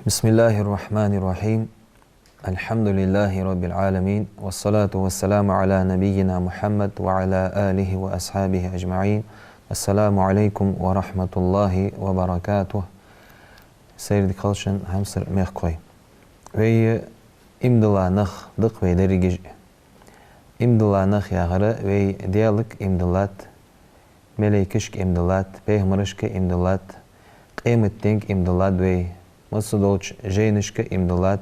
بسم الله الرحمن الرحيم. الحمد لله رب العالمين، والصلاة والسلام على نبينا محمد وعلى آله وأصحابه أجمعين. السلام عليكم ورحمة الله وبركاته. سيد قلشن همسر ميخكوي وي امدلا نخ دق وي دريجي امدلا نخ يغرى وي ديالك امدلات مليكشك امدلات بيهمرشك امدلات قيمتينك امدلات وي مصدولش جينشك امدلات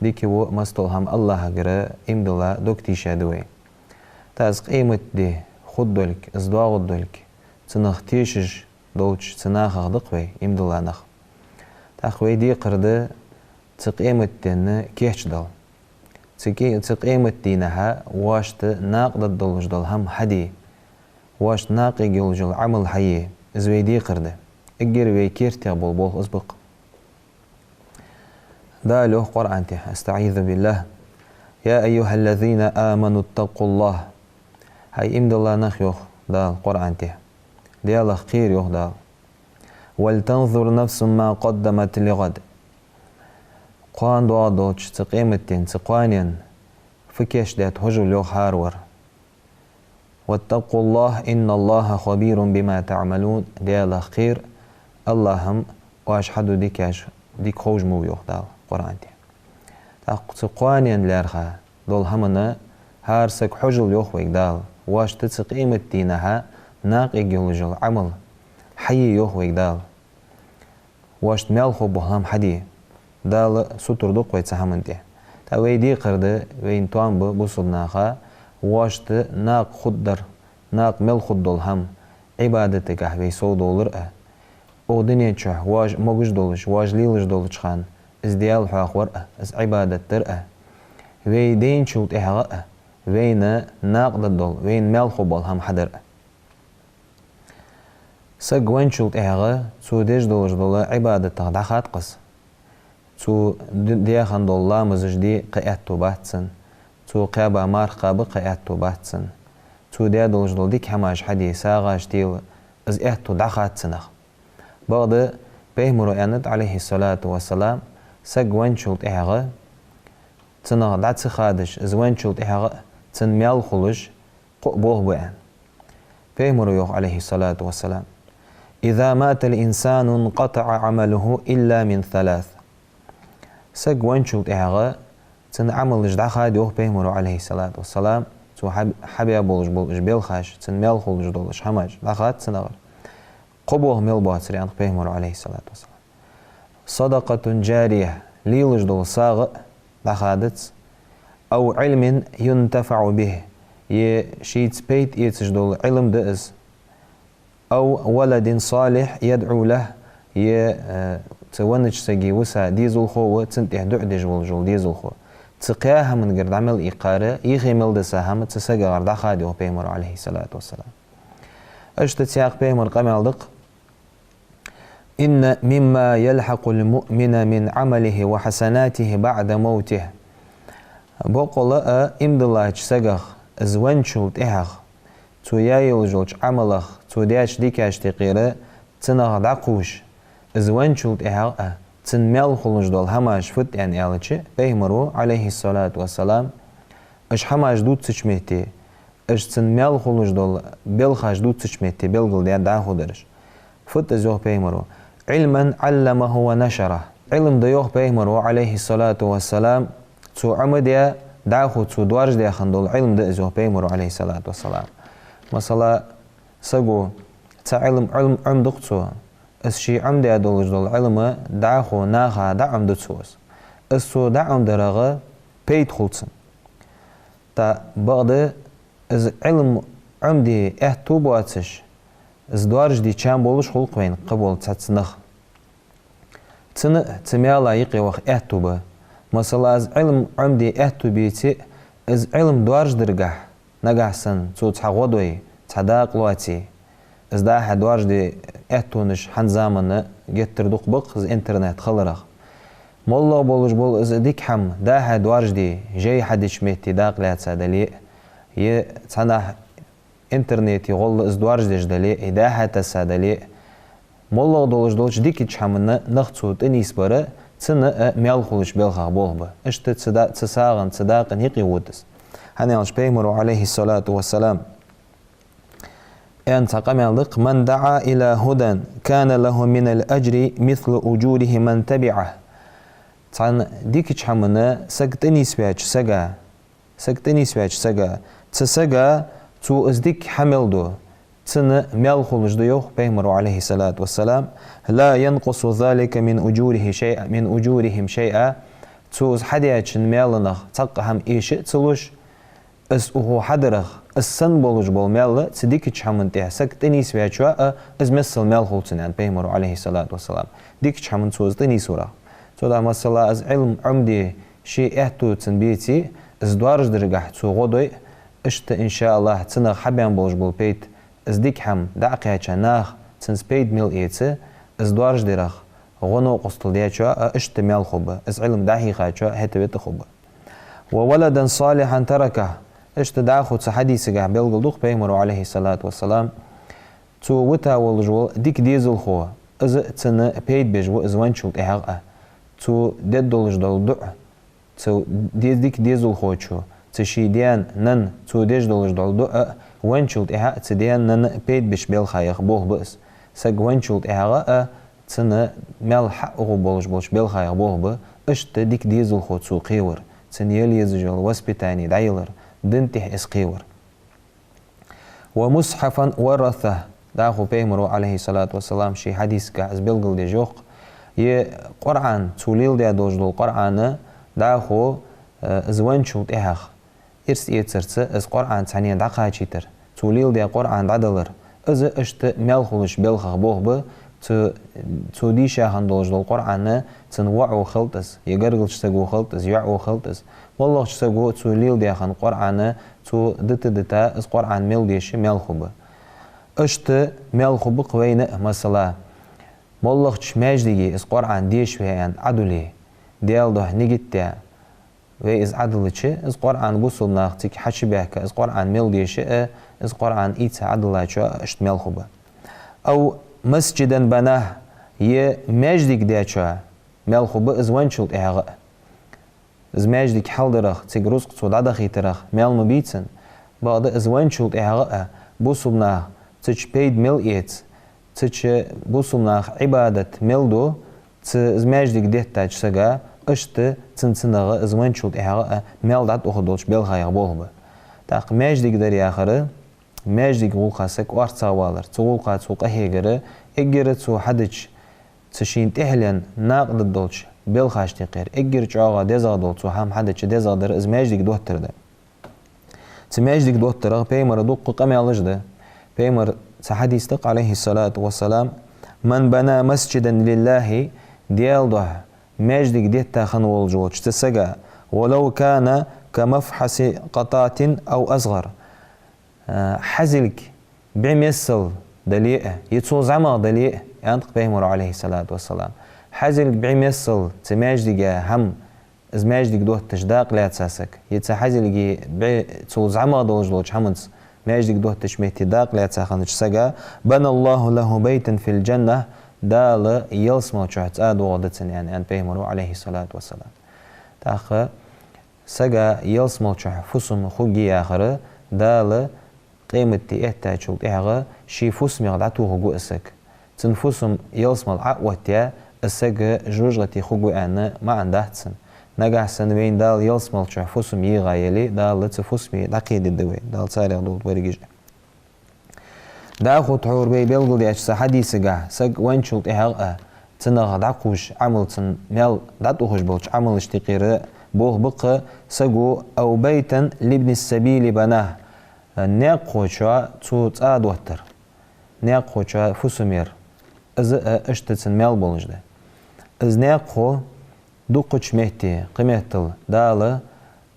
ديكي و مستولهم الله غرى امدلا دوكتي شادوي تاز قيمت دي خدولك ازدوا غدولك تنخ تيشج دولش تناخ دقوي امدلا نخ تاخوي دي قرده تقيمت دينا كيش دال تقيمت دينها واشت ناقد الدولج دال هم حدي واشت ناقي جلجل عمل حي ازوي دي قرده اجر وي كيرتي بول اسبق دا له قرآن تي استعيذ بالله يا أيها الذين آمنوا اتقوا الله هاي امد الله نخيوخ دا القرآن تي دي الله خير يوخ دا ولتنظر نفس ما قدمت لغد قوان دعا دوش تقيمتين تقوانين فكيش دات هجو ليوخ هارور واتقوا الله إن الله خبير بما تعملون دي الله خير اللهم واشحدو ديك خوج مو يوخ دا القرآن تي تقوانين لارخا دول همنا هارسك حجل يوخ ويك دال واش تقيمت دينها ناقي جلجل عمل حي يوخ ويك دال واش مالخو بهم حدي دال سطر دوق ويتسحمن تي تا ويدي قرده وين توان بوصدناخا واش ناق خدر ناق مل خدول هم عبادتك وي سو دولر او دنيا تشح واج موجش دولش واج ليلش دولش خان از ديال حاخور از عبادت تر وي دين شوت احغا وين ناقد الدول وين مال خبال هم حدر سجوان شوت احغا سو ديش دولش دولا عبادت تغدخات قص سو ديا خان دولا مزج دي قياتو باتسن سو قابا مار قابا قياتو باتسن سو ديا دولش دول ديك حماش حدي ساغاش ديل از احتو دخات سنخ بعد بيهمرو أنت عليه الصلاة والسلام سجوان شلت إحغا تنغ دعت خادش زوان شلت إحغا تن ميال خلش قبوه بيان بيهمرو يوخ عليه الصلاة والسلام إذا مات الإنسان انقطع عمله إلا من ثلاث سجوان شلت إحغا تن عمل جدع خاد يوخ بيهمرو عليه الصلاة والسلام تو حبيا بولج بولج بيلخاش تن ميال خلش دولش حماج دخات تنغر قبوه ميل باتري عن بيهمر عليه الصلاة والسلام صدقة جارية ليلج دول صاغ دخادت أو علم ينتفع به يشيت بيت يتش دول علم دئز أو ولد صالح يدعو له تونج سجي وسا ديزل خو تنتح دعدج والجول ديزل خو تقياها من قرد عمل إقارة يخيمل دساهم تسجر دخادي وبيهمر عليه الصلاة والسلام اشتتياق بيهمر قمال دق إن مما يلحق المؤمن من عمله وحسناته بعد موته بقول إمد الله تسجخ زوانشلت إحغ تو يايلجلج عملخ تو دياش ديكاش تقيرة تنغ دعقوش زوانشلت إحغ تنميل خلج دول هماش فت يعني ألتش بيهمرو عليه الصلاة والسلام اش هماش دوت تشميتي اش تنميل خلج دول بيلخاش دوت تشميتي بيلغل ديا داخو درش فت زوه بيهمرو علما علمه ونشره علم ديوه بيهمرو عليه الصلاة والسلام تو عمديا داخو تو دوارج ديا خندول علم ديوه بيهمرو عليه الصلاة والسلام مثلا سقو تا علم عمدقتو اسشي عمديا دولج دول علم داخو ناخا دا عمدتسوس اسو دا عمدرغه بيت خلصن تا بعد از علم عمدي احتو بواتش از دوارج دي چان بولش خلق وين قبول تاتسنخ تن تميالا يقي وخ احتو با مثلا از علم عمدي احتو بيتي از علم دوارج درگاه نگاحسن تو تحغودوي تحداق لواتي از دا دوارج دي احتو نش حن زامن گتردوق بق از انترنت خلرخ مولا بولش بول از ديك حم دا دوارج دي جاي حدش ميتي داق لات سادلي ي تنا انترنت يغل از دوارج ديش دلي إداحة تسادلي Молла долж долж дикич хамна нахцут инисбара цена мял хулш белха болба. Иште цесаган цедакан хиқиутес. Hani alış Peygamber aleyhissalatu vesselam en taqamaldık men da'a ila hudan kana lahu min al-ajri mithlu ujurihi men tabi'ah. Tan dikiç hamını sakdeni svaç saga tu izdik hamildu tsını mel khulujdu yok Peygamber aleyhissalatu vesselam la yanqusu zalika min ujurihim shay'a tu hadiyaçın melnah taqham işi tsuluş es uhu hadrah السن بولج بول مال صديق شامن تحسك تنيس ويشوا ازمسل مال خلصن عن بيمر عليه الصلاة والسلام ديك شامن سوز تنيس ورا تودا مثلا از علم عمدي شيء احتو تنبيتي از دوارج درجح تو غدوي اشت ان شاء الله تنغ حبيان بولج بول بيت از ديك حم دعقيا چناخ تنس بيت ميل ايتي از دوارج درخ غنو قستل ديشوا اشت مال خوبه از علم دحيقه شوا هتبت خوبه وولدا صالحا تركه اشت داخل حديث جه بيلقلدوق بيمر عليه الصلاة والسلام تو وتا والجول ديك ديزل خو از تنا بيد بيجو از وانشلت احقه تو ددولج دولدع تو ديك ديزل خو شو تشيديان نن تو ديج دولج دولدع وانشلت احق تديان نن بيد بيش بيل خايخ بوه بس سج وانشلت احقه تنا مال حق بولج بيل خايخ بوه ب اشت ديك ديزل خو تو قيور تنيل يزجل وسبتاني دايلر دنته اسقيور ومصحفا ورثه داخو بيمرو عليه الصلاة والسلام شي حديث كاز بلغل دي جوق ي قرآن توليل دي دوجدو القرآن داخو زوانشو تيهاخ إرس إيتسرس إز قرآن تانيا داقا چيتر توليل دي قرآن دادلر إز إشت ميلخولش بلخخ بوه ب تو دي شاهن دوجدو القرآن تنوعو خلطس يقرقلش تقو خلطس يعو خلطس والله تسقو توليل دي خان قرآن تو دتا إز قرآن ميل ديش ميل خوب اشت ميل خوب قوين مثلا والله ماجدي إز قرآن ديش ويان عدلي ديال ده نيجتيا وإز عدلتش إز قرآن بوصل ناختك حشبهك إز قرآن ميل ديش إز قرآن إيت عدلاتش اشت ميل خوب أو مسجدا بناه ي ماجدك دياتشا ميل خوب إز وانشلت إهغاء زماجدك حلدرخ تجرسق صدعة خيترخ ميل مبيتن بعد زوانشلت إهغاء بوصلنا تج بيد ميل إيت تج بوصلنا عبادة ميلدو زماجدك ده تاج سجا اشت تنسنغ زوانشلت إهغاء ميل دات أخدوش بيلخايغ بوهبه تاق ماجدك دري آخره ماجدك غوقاسك وارتا والر تغوقات سوق هيجره إجرت سو حدج تشين تهلن ناقد الدولش بيلخاش تقير اجر جاغا دزادول تو هم حدا چه دزادر از ماجدك دوتر ده تماجدك دوتر بيمر دوق قمالج ده بيمر حديث تق عليه الصلاة والسلام من بنى مسجدا لله ديال ده ماجدك ديتا خنول جوج تسقى ولو كان كمفحص قطات او اصغر حزلك بعميسل دليء يتصوز عما دليء ينطق بيمر عليه الصلاة والسلام حزلك بعميسل تماجدك هم از ماجدك دوه تشداق لا تساسك يتسا حزلك بتصوز عما دولجلوج حمنس ماجدك دوه تشميتي داق لا تساخنش سقا بنى الله له بيتا في الجنة دال يلسمو شهت آدو غدتن يعني أن بيمر عليه الصلاة والسلام تاخ سقا يلسمو شهت فسم خوجي آخر دال قيمتي احتاجوا إهغا شي فسم يغدعتوه قوئسك تنفسم يلسمو العقوتيا السق جوجغتي خوجو أنا ما عندهتسن نجح سنوين دال يلسمو شهت فسم يغايلي دال تفسمي دقيد الدوي دال ساري غدوت ورقيج داخو تحور بي بيلغل دي أجسا حديث قا سق وانشلت إهغا تنغ دعقوش عمل تن ميل دعتوخش بوش عمل اشتقير بوه بقى سقو أو بيتا لابن السبيل بناه ناقو شا تو تاد وتر ناقو شا فسمير از اشتتن ميل بولج ده از ناقو دوقش مهتي قيمتل دال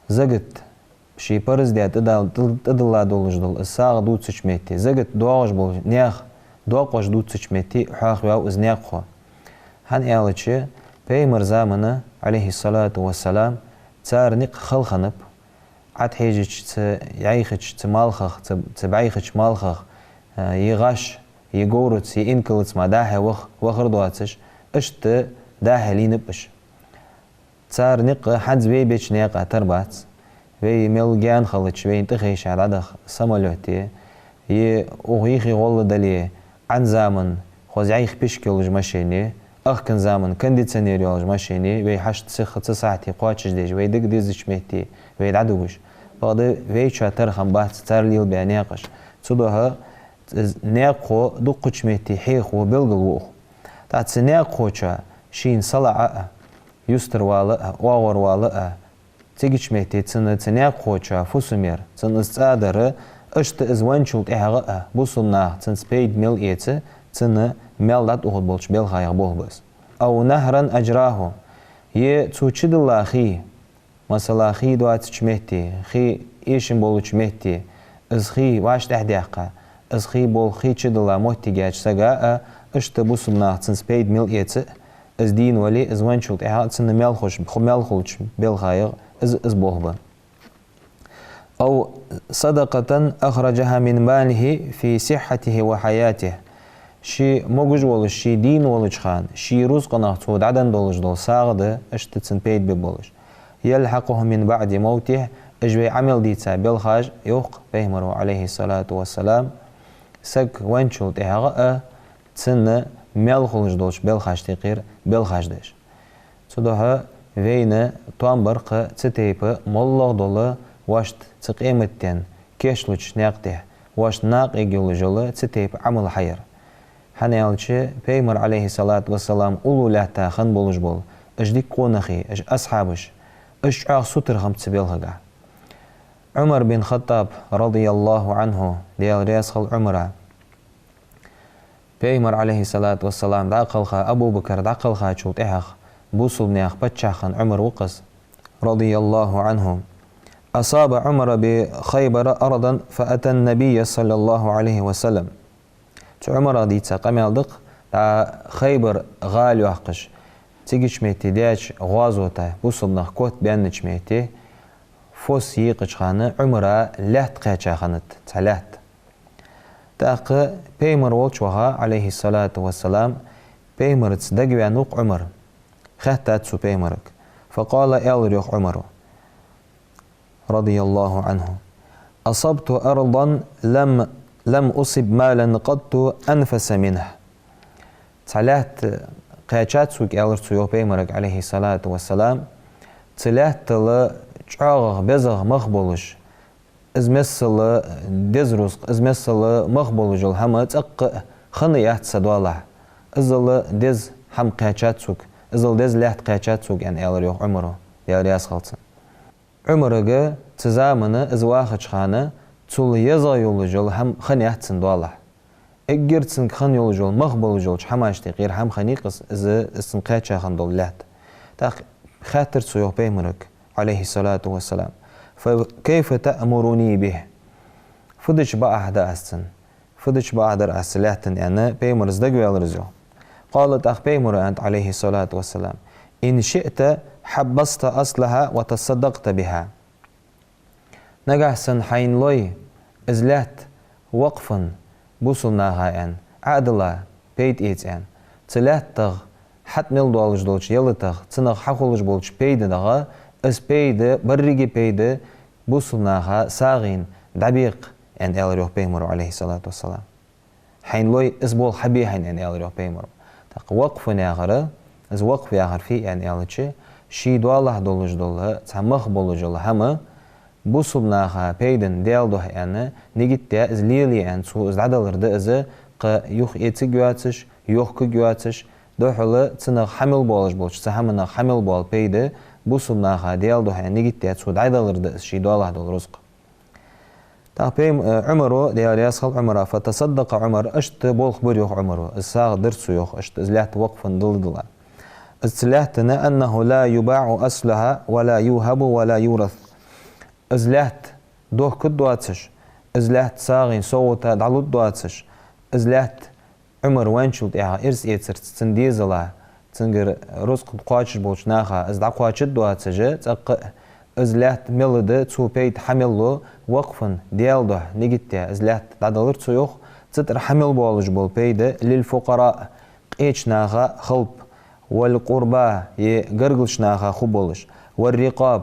زغت شي برز ديت دال تدلا دولج دل الساغ دوتش مهتي زغت دوغش بولج ناخ دوقش دوتش مهتي حاخ واو از ناقو هن يالچي بيمر زمانه عليه الصلاة والسلام تار نق خلخنب عاد حيجش يعيخش تمالخخ تبعيخش مالخخ يغاش يجورتس ينكلتس ما داها وخر دواتش اشت داها لي نبش صار نق حدز بي بيش نيقة تربات بي ملجان خلتش بي انتخيش على عدخ سمالوتي يغيخي غول دليه عن زمن خوزعيخ بيشكيلج ماشيني كان زمن كنديتسيونيريولج ماشيني بي حشت سخ ساعتي قواتش ديج بي دق ديزش مهتي بي دعدوش بعد بي شاتر خم بحث صار ليل بيناقش صدها ناقو دقش مهتي حيخ وبلغ وخ تاع ناقوچا شين صلع يستر والا واور والا تيجيش مهتي ناقوچا فوسمير صادر اشت ازوانشولت احغا بوصلنا سبيد ميل ايتس ميل دات اوهد بولش بيل خايغ بولبس او نهرا اجراه توچد الله خي مثلا خي دوات چمهتي خي ايشن بولو چمهتي از خي واش تحديقا از خي بول خي چد الله موتي جاج سغا اشت بوصلنا سبيد ميل ايتس از دين ولي ازوانشولت احغا ميل خوش ميل خوش بيل خايغ از بولبا أو صدقة أخرجها من ماله في صحته وحياته شي موجج ولش شي دين ولش خان شي رزق ناخذ عدن دولش دول ساغد اشتتسن بيد ببولش يلحقه من بعد موته اجوي عمل ديتا بالخاج يوق بيمرو عليه الصلاة والسلام سك وانشو تهغا تسن ميل خلش دولش بالخاج تقير بالخاج ديش صدها وين توامبرق تتيب مولغ دول واشت تقيمتين كيشلوش ناقته واش ناق يجول تتيب عمل حير حنيالشي بيمر عليه الصلاة والسلام أولو لاتا خن بولش بول اجديك قونخي اج أصحابش اش ستر خمت بيلهقا عمر بن خطاب رضي الله عنه ديال رياسخل عمره بيمر عليه الصلاة والسلام داقلخا أبو بكر داقلخا شلت إحخ بوصل نياخ بتشاخن عمر وقص رضي الله عنه أصاب عمر بخيبر أرضا فأتى النبي صلى الله عليه وسلم عمر ديتا قميل دق خيبر غال يحقش تيجيش ميتي ديش غازوتا بوصلنا كوت بيانش ميتي فوس يقش خانة عمر لهت قيتشا خانت تلهت تاق بيمر والشوها عليه الصلاة والسلام بيمر تصدق نوق عمر خهتاتسو بيمرك فقال يالريخ عمر رضي الله عنه أصبت أرضا لم أصب مالا قط أنفس منه تلات قياتشات سوك يالرسو يو بيمرك عليه الصلاة والسلام تلات تلا چاغ بزغ مخبولش ازمسل دزرسق ازمسل مخبولش الهما تق خنيات سدوالا ازل دز هم قياتشات سوك ازل دز لحت قياتشات سوك يعني يالريخ عمره يالرياس خلصن عمرغا تزامنه ازواخش خانه تول يزا يولجول هم خنياتسن دوالا اجرتسن خن يولجول مخبولجول حماشتي غير هم خنيقس از اسن قياتشا خن دولات تا خاطر سو بيمرك عليه الصلاة والسلام فكيف تأمرني به فدش بعد أحسن فدش بعد أحسلاتن أنا بيمرز دقوي الرزو قالت أخ بيمر أنت عليه الصلاة والسلام إن شئت حبست أصلها وتصدقت بها نجحسن حين لوي إزلات وقفا بوصلناها أن عدلا بيت إيت أن تلات تغ حت ميل دولج دولش يلتغ تنغ حقولج بولش بيد دغا اس بيد بريجي بيد بوصلناها ساغين دبيق أن ألريو بيمر عليه الصلاة والسلام حين لوي إسبول حبي حين أن ألريو بيمر تق وقف ناغرة از وقف ياغر في أن ألتشي شي دوالله دولج دوله تمخ بولج هما بوصلناها بيدن ديال دوه أن نجت ده از ليلي أن سو از عدلر ده از ق يوخ إتسق يواتش يوخ كق يواتش دوحله تنغ حمل بولج بولش تهمنا حمل بول بيد بوصلناها ديال دوه أن نجت ده سو عدلر ده شي دوالله دول رزق تابيم عمره ديال ياسخل عمره فتصدق عمر اشت بول خبر يوخ عمره الساغ درسو يوخ اشت ازلات وقفا دلدلا ازلاتنا أنه لا يباع أصلها ولا يوهب ولا يورث ازلات دوه كد دواتش ازلات ساغين صوتا دعلوت دواتش ازلات عمر وانشلت اها ارس ايتسر تنديزلا تنجر رزق قواتش بولش ناخا ازدع قواتش دواتش تق ازلات ملده تو بيت حملو وقفا ديال ده نيجتيا ازلات دعدلر تسويوخ تتر حمل بولج بول بيد للفقراء قيتشناغا خلب والقربى يقرقلشناغا خبولش والرقاب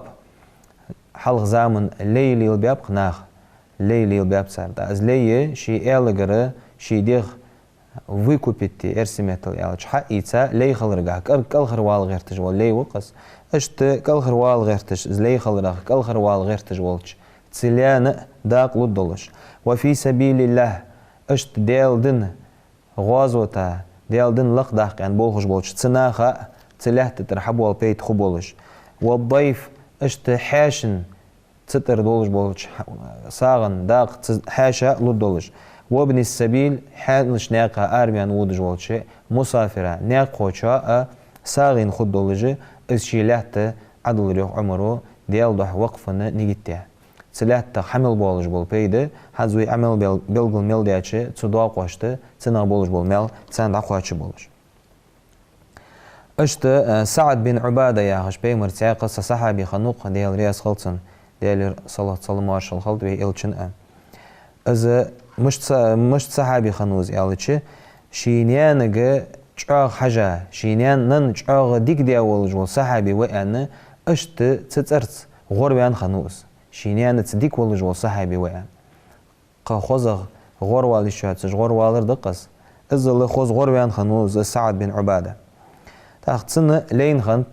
حلق زامن ليلي الباب قناغ ليلي الباب صار از ليه شي الغره شي ديغ ويكوبيتي ارسميتل يالش حقيتا لي خلرغا كل وال غيرتج ولي وقص اشت كل وال غيرتج لي خلرغ كل وال غيرتج ولش تسليان داق لدولش وفي سبيل الله اشت ديل دن غوازوتا ديل دن لق داق يعني بولخش بولش تسناخا تسليحت ترحب والبيت خبولش والضيف اشت حاشن تتر دولش بولش صاغن داق حاشا لدولش وابن السبيل حالش ناقة أرميان ودج والشي مسافرة ناقوشا ساغين خدولجي اسشيلات عدل ريح عمره ديال دوح وقفنا نيجتيه سلات حمل بولج بول بيده حزوي عمل بلغل ميل دياتشي تدوا قوشته تنا بولج بول ميل تسان دعقواتش بولج اشت سعد بن عبادة يا هش بيمر قصة صحابي خنوق ديال رياس خلطن ديال صلاة صلى الخلط بي إلشن از مش صحابي خنوز يالتشي شينيانغ چاغ حاجة شينيان نن چاغ ديك دي اولجول صحابي وان اشت تترت غوربيان خنوز شينيان تديك ولجول صحابي وان خوزغ غور والي شات غور والر دقس ازل خوز غوربيان خنوز سعد بن عبادة تاختن لين خنت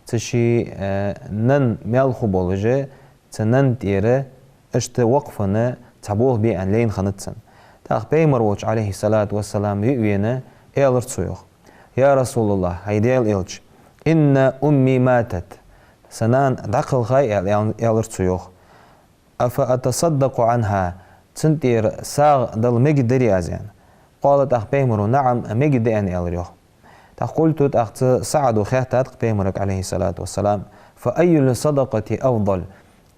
تشي نن ميالخو بولجي تنن تيره اشت وقفنا تبوه بأن لين خنتسن تاخ بيمر وش عليه الصلاة والسلام يؤينا إيلر تسويخ يا رسول الله هيديل إلج إن أمي ماتت سنان دقل خاي إيلر تسويخ أفأتصدق عنها تنتير ساغ دل مجدري أزيان قالت أخ بيمر نعم مجدي أن إيلر يوخ تاخ قلت تاخ سعد خيحتات بيمرك عليه الصلاة والسلام فأي الصدقة أفضل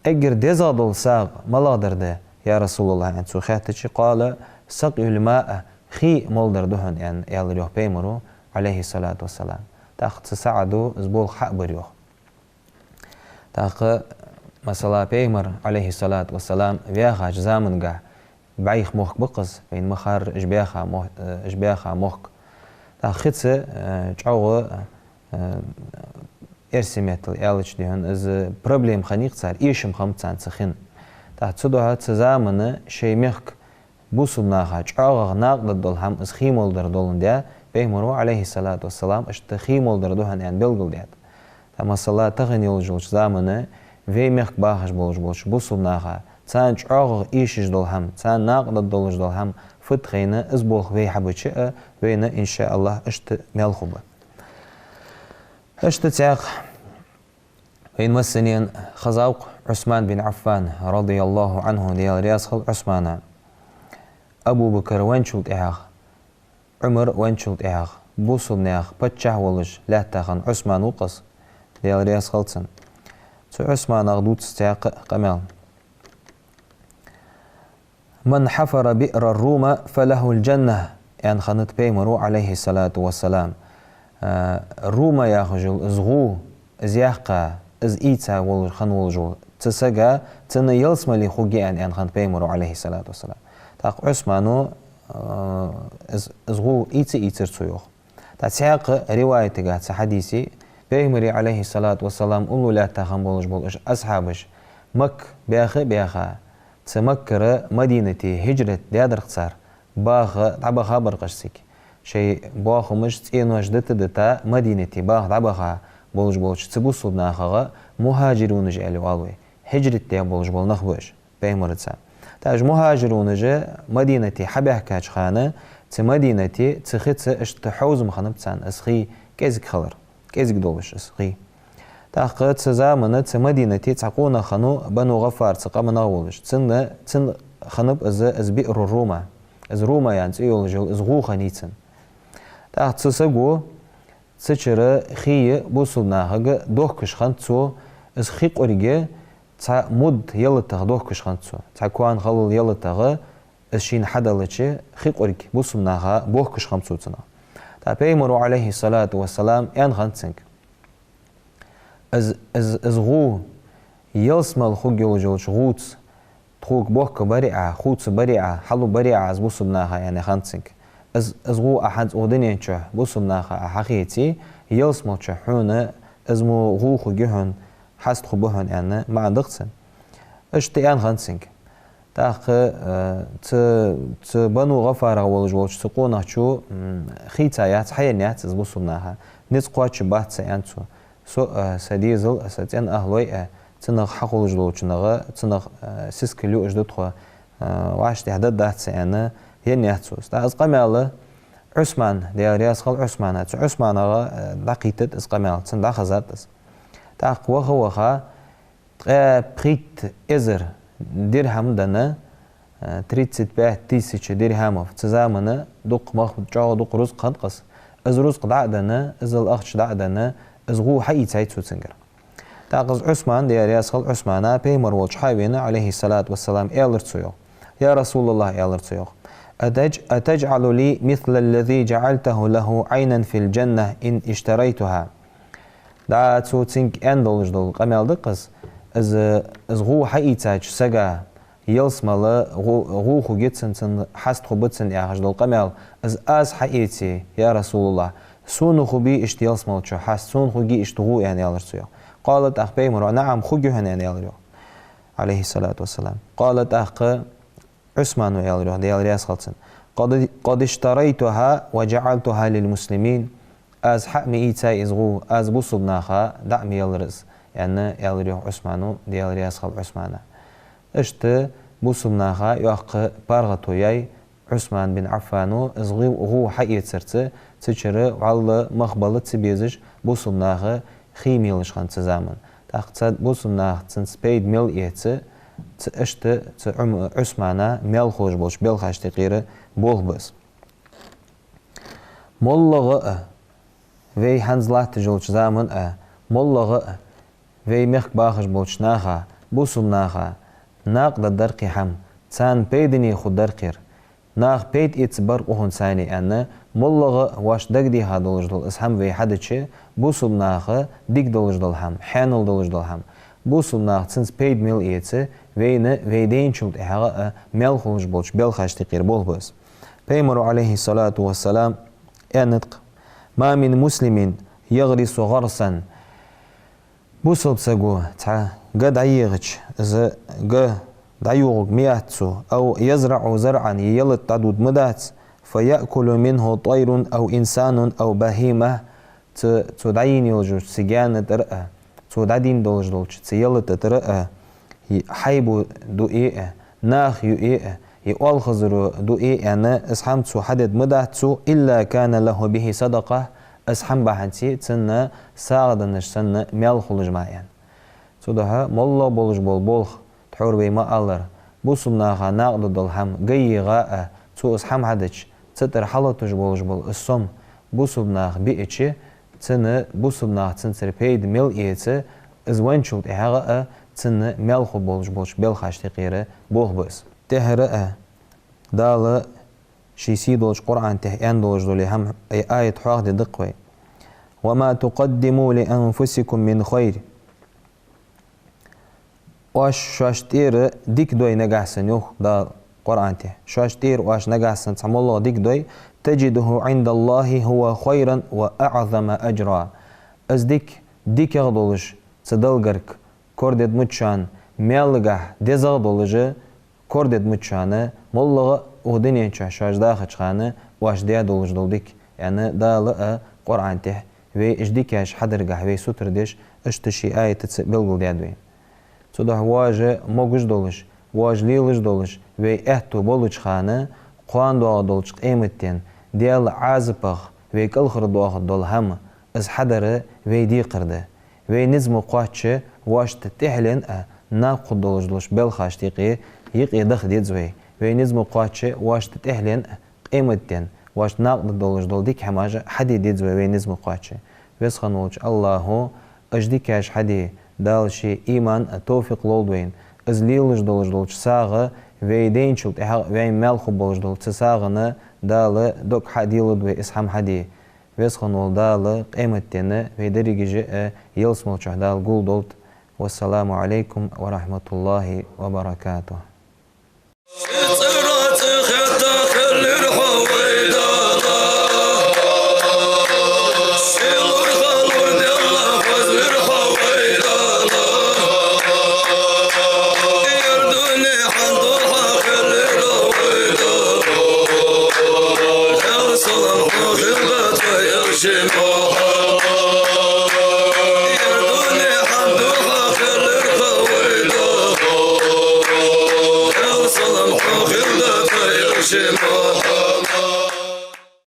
أجر ديزادل ساغ ملادر ده يا رسول الله أن سخاتش قال سقي الماء خي مولدر دهن يعني يالريوه بيمرو عليه الصلاة والسلام تاخت سعدو زبول حق بريوه تاخ مثلا بيمر عليه الصلاة والسلام بياخا جزامن قا بعيخ موخ بقص بين مخار اجبياخا موخ تاخ خدسة جعوه ارسميتل يالش دهن از بروبليم خنيق صار ايشم خمتسان سخن تحتسدوها تزامن شيمخك بوصلناها جعوغ ناقد دولهم از خيمول در دولن ديا بيمرو عليه الصلاة والسلام اشت خيمول در دوهن يعني بلغل ديات تما صلاة تغني يلجلش زامن في مخك باخش بولش بوصلناها تسان جعوغ ايشش دولهم تسان ناقد دولش دولهم فتخينا ازبولخ في حبوشي وينا ان شاء الله اشت ميلخوبة اشت تياق وين مسنين خزاوق عثمان بن عفان رضي الله عنه ديال رياس خل عثمان أبو بكر وانشلت إعاغ عمر وانشلت إعاغ بوصل نياغ بتشه ولج لا تاخن عثمان وقص ديال رياس خلصن سو عثمان أغدوت استياق قمال من حفر بئر الروم فله الجنة يعني خنت بيمرو عليه الصلاة والسلام الروم ياخجل ازغو ازياقا از إيتا ول خنولجو تسجى تنا يلسم لي خوجي أن خن بيمرو عليه الصلاة والسلام تاق عثمانو ازغو إيتر سيوخ تسياق رواية تجات حديثي بيمري عليه الصلاة والسلام قولوا لا تخن بولش أصحابش مك بياخا تمكر مدينتي هجرة ديادر خسار باخ خبر قشسك شيء باخ مش تينو جدت دتا مدينتي باخ دبخا بولش تبوسو ناخغا مهاجرون جالي والوي هجرة تي بولش بول نخبوش بيمرتسا تاج مهاجرون جا مدينتي حبه كاج خانه مدينتي تخت اشتحوز مخنبتسان اسخي كيزك خلر كيزك دولش اسخي تاقت زامنه مدينتي تعقونا خنو بنو غفار تقامنا ولش تن خنب از بئر الروما از روما يعني تيولجو از غو خنيتن تاقت سسغو تشرا خي بوصلنا هغ دوخكش خنتسو از خي قوريغه تا مود يلتغ دوخكش خنتسو تا كوان خلل يلتغ الشين حدلتشي خي قوريغ بوصلناها بوخكش خمسوتنا تا بيمرو عليه الصلاة والسلام ان خنتسنك از غو يلسمل خوغيولجوش غوت تخوك بوك بريعة خوت بريعة حلو بريعة از بوصلناها يعني خانسنك ازغو أحد أودنين شو بوصلناها حقيقتي يلسمو شحونة ازمو غوخو جهن حست خبهن يعني ما عندقسن اشتيان خانسنك تاخ ت بنو غفارة والجوج تقونا شو خيتايات حينيات از بوصلناها نتقواتش بات سيانتو سو سديزل ستين أهلوي تنغ حقول جلو تنغ تنغ سيسكليو اجدو تخوا واش تهدد دات سيانا ينياتسوس تا اسقمال عثمان ديال رياسخل عثمانات عثمان دقيتت اسقمال تن داخزاتس تا قوه هو بريت ازر درهم دنا 35 درهم في تزامنا دوق مخ جاو دوق رزق قنقص از رزق دعدنا از الاخش دعدنا از غو حي تايتسو تنجر تاقز عثمان ديال ياسخل عثمانا بيمر وجحاوينا عليه الصلاة والسلام إيلرتسيو يا رسول الله إيلرتسيو أتجعل لي مثل الذي جعلته له عينا في الجنة إن اشتريتها دا تو تنك أندلج دول قمال دقز از غو حقي تاج سجا يلسمال غو خو جتسن حست خو بتسن يا دول قمال از حقيتي يا رسول الله سون خو بي اشتيلسمال شو حست سون خو جي اشتغو يعني إيلرتسيو قالت أخ بيمر نعم خجوهن يعني يالريو عليه الصلاة والسلام قالت أخ عثمان يالريو ديال رياس خلصن قد اشتريتها وجعلتها للمسلمين از حقمي إيتاي إزغو از بوصبناخا دعم يالرز يعني يالريو عثمانو ديال رياس خل عثمانا اشت بوصبناخا يوق بارغتو ياي عثمان بن عفانو إزغو حقيت سرت تشري وعلى مخبلة تبيزش بوصبناخا خيميلش خان تزامن تاخذ بوسنا تنسبيد ميل يهت تشت تعم عثمانا ميل خوش بولش بيل خاش تغيره بول بس مولغه وي هانزلات جولش زامن مولغه وي مخ باخش بولش ناخا بوسناخا ناقد درقي حم تان بيدني خود درقير ناخ بيت اتبر وهن ثاني أن ملغة واش دقدي هادولج دول اسهم في حدث بوصل ناخ ديك دولج دول هم حانل دولج دول هم بوصل ناخ سنس بيد ميل ايتس وين ويدين شلت احاغا ميل خلج بولش بيل خاش تقير بول بس بيمر عليه الصلاة والسلام نطق ما من مسلم يغرس غرسا بوصل بسقو تا قد عيغش إذا قد دعيوغ مياتسو أو يزرع زرعا يلت تعدود مدات فيأكل منه طير أو إنسان أو بهيمة تدعين يلجوج سيجان ترأى تدعين دولج دولج تيلت ترأى حيبو دو إيه ناخ يو إيه يقول خزرو دو إيه أنا اسحمتسو حدد مداتسو إلا كان له به صدقة اسحم بحنتي تسنى ساغدنش سنى ميال خلج معين تدها مالله بولج بول تحور بي ما ألر بوصلناها ناقد دلهم جي غاء تو اسحم حدش تتر حلتش بولج بول الصم بوصلناه بيئتش تن بوصلناه تنسر بيد ميل إيته ازوانشوت إحاغاء تن ميل خو بولج بيل خاش تقيره بوغ بس تهرأ دال شيسي دولج قرآن تهيان دولج دولي هم أي آية حواغ دي دقوي وما تقدموا لأنفسكم من خير واش شاشتير ديك دوي نجاحسن يوخ دا قرآن ته شاشتير واش نجاحسن سم الله ديك دوي تجده عند الله هو خيرا وأعظم أجرا از ديك يغدولش تدلغرك كوردد متشان ميلغح ديزغدولج كوردد متشانه مولغ ودنيا شاش داخل خانه واش ديا دولج دولديك يعني دا لا قرآن ته وي اجديكاش حدرغح وي سوتردش اشتشي آية تسبلغ ديادوين تده واجه موجش دولش واج ليلش دولش وي احتو بولش خانه قوان دو دولش قيمتين ديال عازبخ وي كالخر دوغ دول هم از حدر وي دي قرده وي نزمو قواتش واش تتحلن ناقود دولش بل خاشتيقي يقي دخ ديزوي وي نزمو قواتش واش تتحلن قيمتين واش ناقد دولش دول ديك حماجه حدي ديزوي وي نزمو قواتش ويس خنوش الله اجديكاش حدي دالشي إيمان توفيق لولدوين از ليلش دولج دولج ساغة ويدين شلت وين مالخو بولج دولج ساغنا دال دوك حديلد وي اسحم حدي ويسخنول دال قيمتنا ويدريجي يلسمول دال قول دولت والسلام عليكم ورحمة الله وبركاته. Shukr